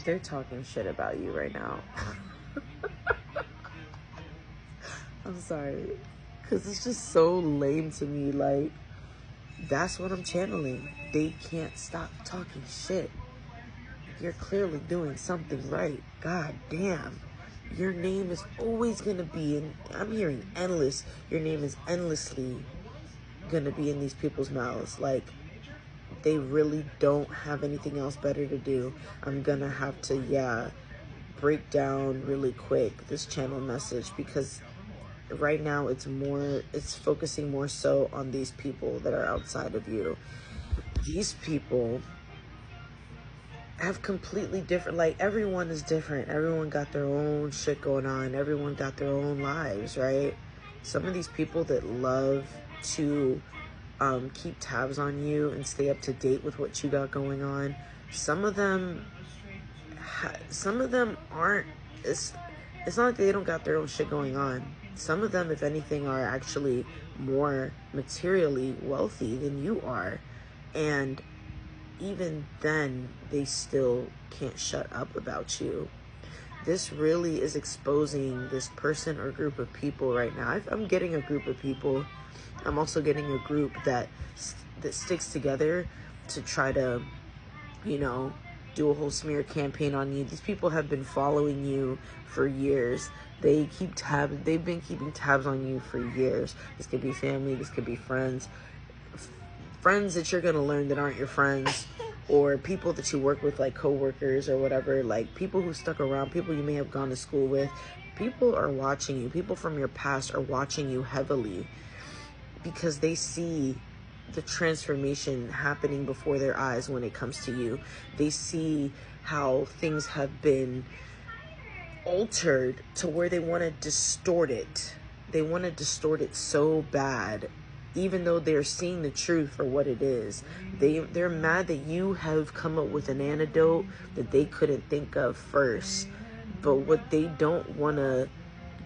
They're talking shit about you right now. I'm sorry. Because it's just so lame to me. Like, that's what I'm channeling. They can't stop talking shit. You're clearly doing something right. God damn. Your name is always going to be in... I'm hearing endless. Your name is endlessly going to be in these people's mouths. Like, they really don't have anything else better to do. I'm going to have to, break down really quick this channel message, because right now it's focusing more so on these people that are outside of you. These people have completely different, like, everyone is different. Everyone got their own shit going on. Everyone got their own lives, right? Some of these people that love to keep tabs on you and stay up to date with what you got going on, some of them aren't, it's not like they don't got their own shit going on. Some of them, if anything, are actually more materially wealthy than you are. And even then, they still can't shut up about you. This really is exposing this person or group of people right now. I'm getting a group of people. I'm also getting a group that sticks together to try to, do a whole smear campaign on you. These people have been following you for years. They've been keeping tabs on you for years. This could be family, this could be friends that you're gonna learn that aren't your friends, or people that you work with, like co-workers or whatever, like people who stuck around, people you may have gone to school with. People are watching you. People from your past are watching you heavily, because they see the transformation happening before their eyes when it comes to you. They see how things have been altered to where they want to distort it. They want to distort it so bad, even though they're seeing the truth for what it is. They're mad that you have come up with an antidote that they couldn't think of first. But what they don't want to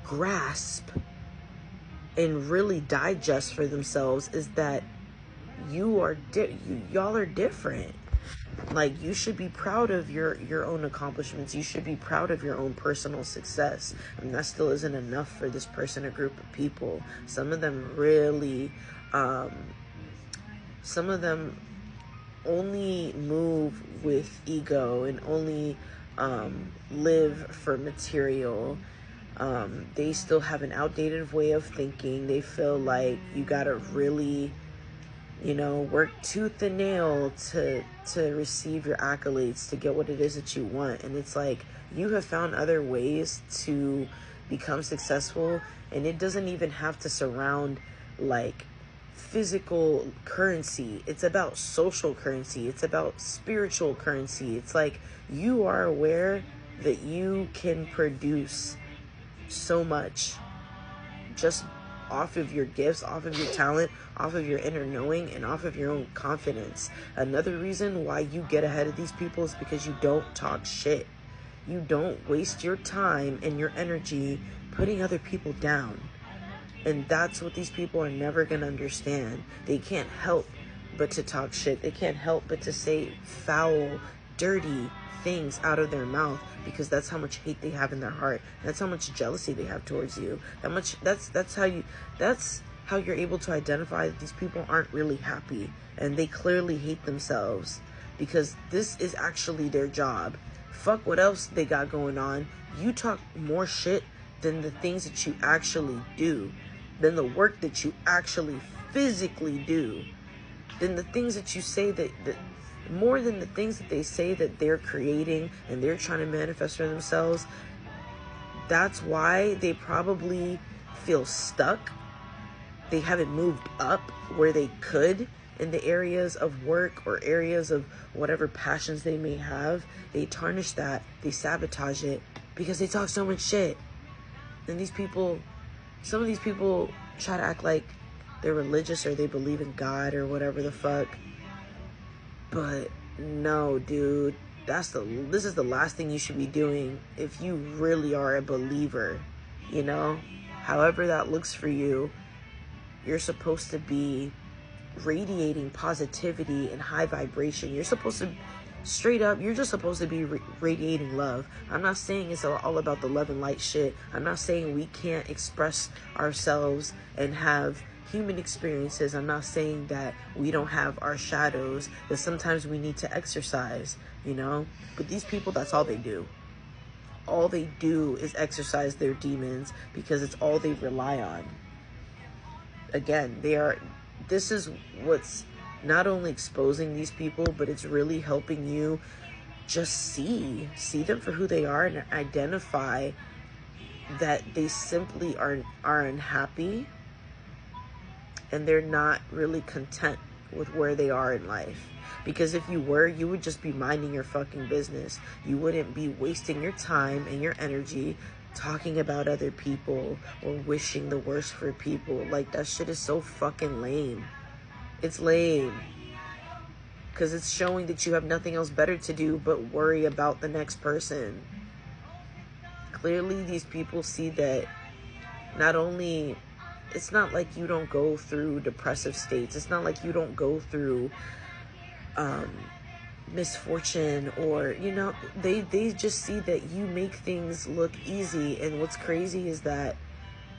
grasp and really digest for themselves is that y'all are different. Like, you should be proud of your own accomplishments. You should be proud of your own personal success. And that still isn't enough for this person or group of people. Some of them really, some of them only move with ego and only live for material. They still have an outdated way of thinking. They feel like you gotta really, work tooth and nail to receive your accolades, to get what it is that you want. And it's like, you have found other ways to become successful, and it doesn't even have to surround like physical currency. It's about social currency. It's about spiritual currency. It's like, you are aware that you can produce so much just off of your gifts, off of your talent, off of your inner knowing, and off of your own confidence. Another reason why you get ahead of these people is because you don't talk shit. You don't waste your time and your energy putting other people down. And that's what these people are never going to understand. They can't help but to talk shit. They can't help but to say foul, dirty things out of their mouth, because that's how much hate they have in their heart. That's how much jealousy they have towards you. That's how you're able to identify that these people aren't really happy, and they clearly hate themselves, because this is actually their job. Fuck what else they got going on. You talk more shit than the things that you actually do, than the work that you actually physically do, than the things that you say that more than the things that they say that they're creating and they're trying to manifest for themselves. That's why they probably feel stuck. They haven't moved up where they could in the areas of work or areas of whatever passions they may have. They tarnish that. They sabotage it because they talk so much shit. And some of these people try to act like they're religious or they believe in God or whatever the fuck. But no, dude, this is the last thing you should be doing if you really are a believer, however that looks for you. You're supposed to be radiating positivity and high vibration. You're supposed to Straight up, you're just supposed to be radiating love. I'm not saying it's all about the love and light shit. I'm not saying we can't express ourselves and have human experiences. I'm not saying that we don't have our shadows, that sometimes we need to exercise, you know? But these people, that's all they do. All they do is exercise their demons because it's all they rely on. Again, this is what's not only exposing these people, but it's really helping you just see them for who they are and identify that they simply are unhappy and they're not really content with where they are in life. Because if you were, you would just be minding your fucking business. You wouldn't be wasting your time and your energy talking about other people or wishing the worst for people. Like, that shit is so fucking lame. It's lame. Because it's showing that you have nothing else better to do but worry about the next person. Clearly, these people see that not only... It's not like you don't go through depressive states. It's not like you don't go through misfortune, or, you know, they just see that you make things look easy. And what's crazy is that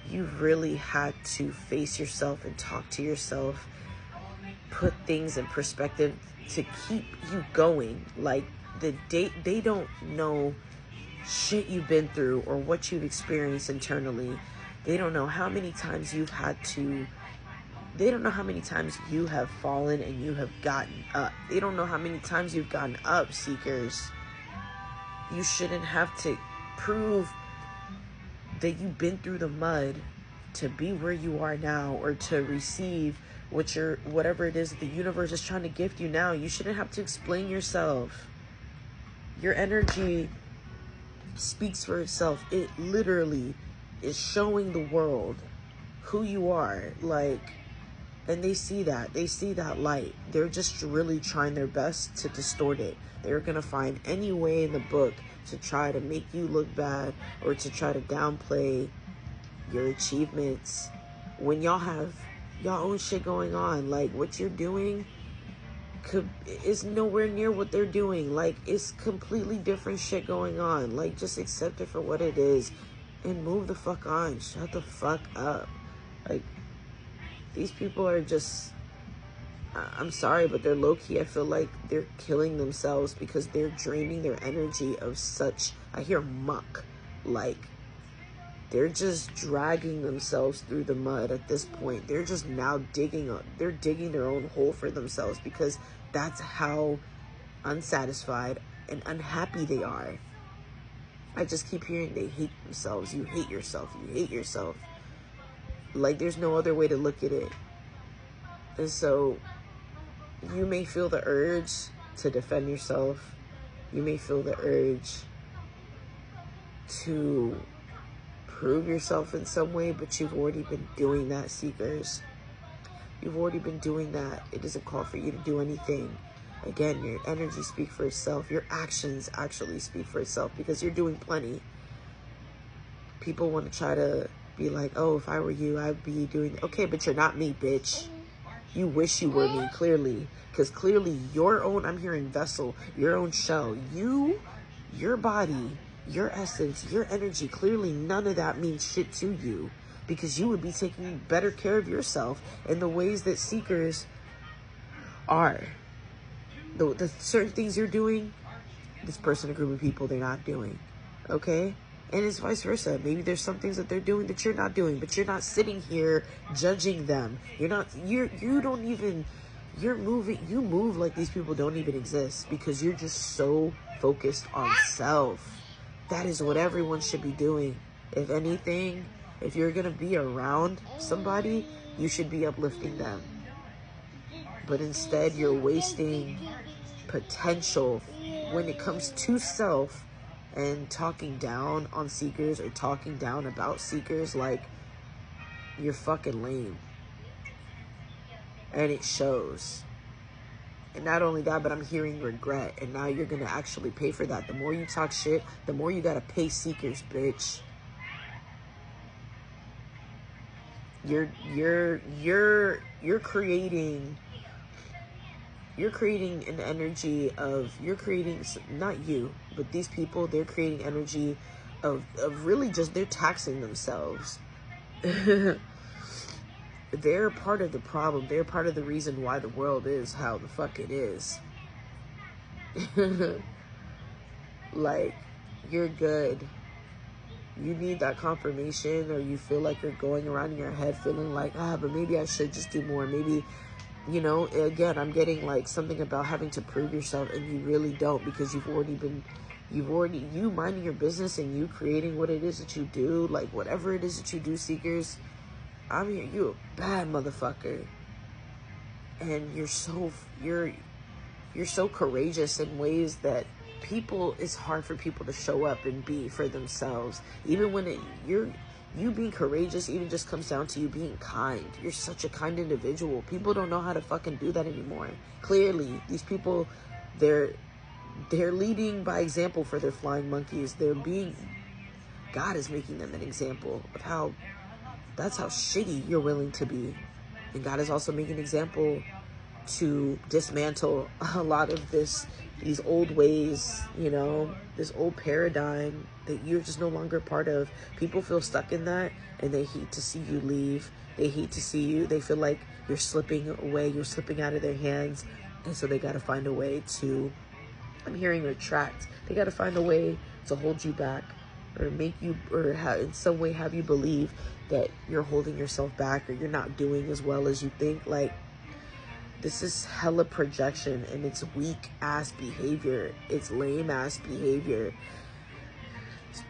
you really had to face yourself and talk to yourself, put things in perspective to keep you going. Like, they don't know shit you've been through or what you've experienced internally. They don't know how many times you've had to... They don't know how many times you have fallen and you have gotten up. They don't know how many times you've gotten up, seekers. You shouldn't have to prove that you've been through the mud to be where you are now, or to receive whatever it is that the universe is trying to gift you now. You shouldn't have to explain yourself. Your energy speaks for itself. It literally is showing the world who you are. Like, and they see that light. They're just really trying their best to distort it. They're gonna find any way in the book to try to make you look bad, or to try to downplay your achievements when y'all have y'all own shit going on. Like, what you're doing is nowhere near what they're doing. Like, it's completely different shit going on. Like, just accept it for what it is and move the fuck on. Shut the fuck up. Like, these people are just... I'm sorry, but they're low-key. I feel like they're killing themselves because they're draining their energy of such... I hear muck. Like, they're just dragging themselves through the mud at this point. They're just now digging their own hole for themselves, because that's how unsatisfied and unhappy they are. I just keep hearing they hate themselves. You hate yourself. You hate yourself. Like, there's no other way to look at it. And so you may feel the urge to defend yourself. You may feel the urge to prove yourself in some way, but you've already been doing that, seekers. You've already been doing that. It doesn't call for you to do anything. Again, your energy speaks for itself. Your actions actually speak for itself, because you're doing plenty. People want to try to be like, oh, if I were you, I'd be doing... Okay, but you're not me, bitch. You wish you were me, clearly. Because clearly your own... I'm hearing vessel, your own shell. Your body, your essence, your energy, clearly none of that means shit to you, because you would be taking better care of yourself in the ways that seekers are. The certain things you're doing, this person, a group of people, they're not doing. Okay? And it's vice versa. Maybe there's some things that they're doing that you're not doing, but you're not sitting here judging them. You move like these people don't even exist, because you're just so focused on self. That is what everyone should be doing. If anything, if you're going to be around somebody, you should be uplifting them. But instead, you're wasting potential when it comes to self and talking down on seekers or talking down about seekers. Like, you're fucking lame. And it shows. And not only that, but I'm hearing regret. And now you're going to actually pay for that. The more you talk shit, the more you got to pay seekers, bitch. You're creating you're creating an energy of, you're creating, not you, but these people, they're creating energy of really just, they're taxing themselves. They're part of the problem. They're part of the reason why the world is how the fuck it is. Like, you're good. You need that confirmation, or you feel like you're going around in your head feeling like, but maybe I should just do more. Maybe, you know, again, I'm getting like something about having to prove yourself, and you really don't, because you minding your business and you creating what it is that you do, like whatever it is that you do, seekers. I mean, you a bad motherfucker. And you're so courageous in ways that it's hard for people to show up and be for themselves. Even when you being courageous even just comes down to you being kind. You're such a kind individual. People don't know how to fucking do that anymore. Clearly, these people, they're leading by example for their flying monkeys. God is making them an example of that's how shitty you're willing to be. And God is also making an example to dismantle a lot of these old ways, you know, this old paradigm that you're just no longer part of. People feel stuck in that, and they hate to see you leave. They hate to see you. They feel like you're slipping away. You're slipping out of their hands. And so they got to find a way to, I'm hearing retract. They got to find a way to hold you back, or make you, or in some way have you believe that you're holding yourself back, or you're not doing as well as you think. Like, this is hella projection, and it's weak ass behavior. It's lame ass behavior.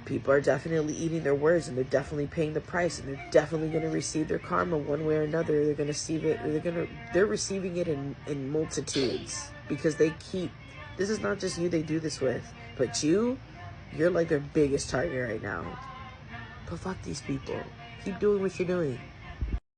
People are definitely eating their words, and they're definitely paying the price, and they're definitely going to receive their karma one way or another. They're going to receive it. They're receiving it in multitudes, because this is not just you they do this with, but you're like their biggest target right now. But fuck these people. Keep doing what you're doing.